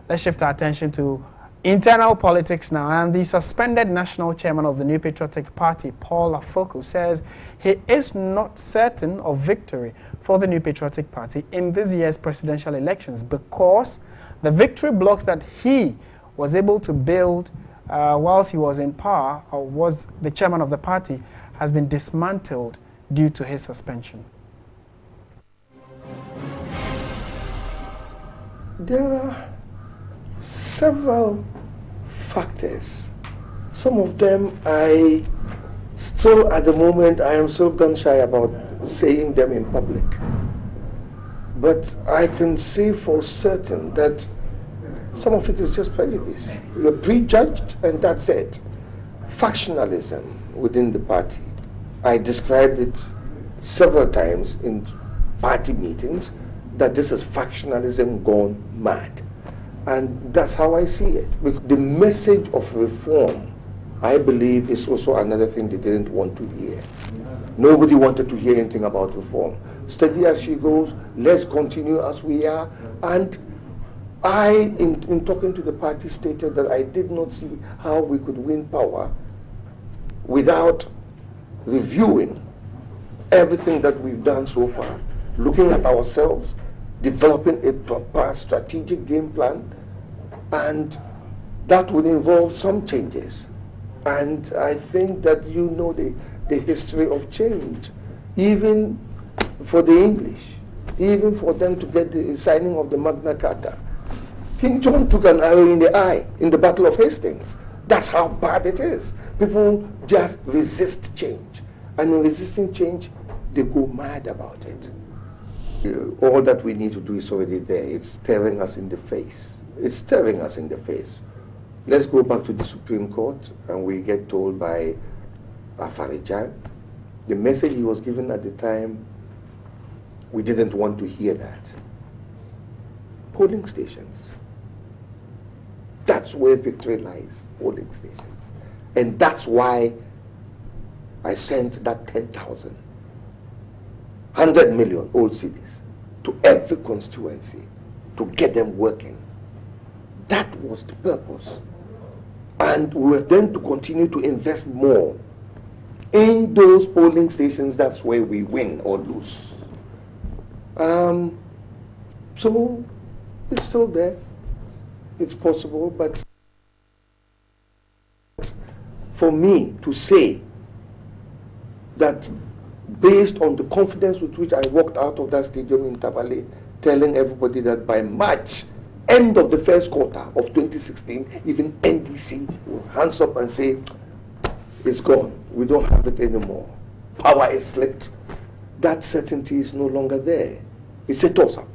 Let's shift our attention to internal politics now. And the suspended national chairman of the New Patriotic Party, Paul Afoko, says he is not certain of victory for the New Patriotic Party in this year's presidential elections because the victory blocks that he was able to build whilst he was in power, or was the chairman of the party, has been dismantled due to his suspension. There are several factors. Some of them I still, at the moment, I am still gun shy about saying them in public. But I can say for certain that some of it is just prejudice. You're prejudged and that's it. Factionalism within the party. I described it several times in party meetings that this is factionalism gone mad. And that's how I see it. The message of reform, I believe, is also another thing they didn't want to hear. Nobody wanted to hear anything about reform. Steady as she goes, let's continue as we are. And I, in talking to the party, stated that I did not see how we could win power without reviewing everything that we've done so far, looking at ourselves, developing a proper strategic game plan, and that would involve some changes. And I think that you know the history of change, even for the English, even for them to get the signing of the Magna Carta. King John took an arrow in the eye in the Battle of Hastings. That's how bad it is. People just resist change. And in resisting change, they go mad about it. All that we need to do is already there. It's staring us in the face. It's staring us in the face. Let's go back to the Supreme Court, and we get told by Afarijan, the message he was given at the time, we didn't want to hear that. Polling stations. That's where victory lies, polling stations. And that's why I sent that 10,000, 100 million old cities to every constituency to get them working. That was the purpose. And we were then to continue to invest more in those polling stations. That's where we win or lose. So it's still there. It's possible, but for me to say that based on the confidence with which I walked out of that stadium in Tamale, telling everybody that by March, end of the first quarter of 2016, even NDC will hands up and say, it's gone. We don't have it anymore. Power is slipped. That certainty is no longer there. It's a toss-up.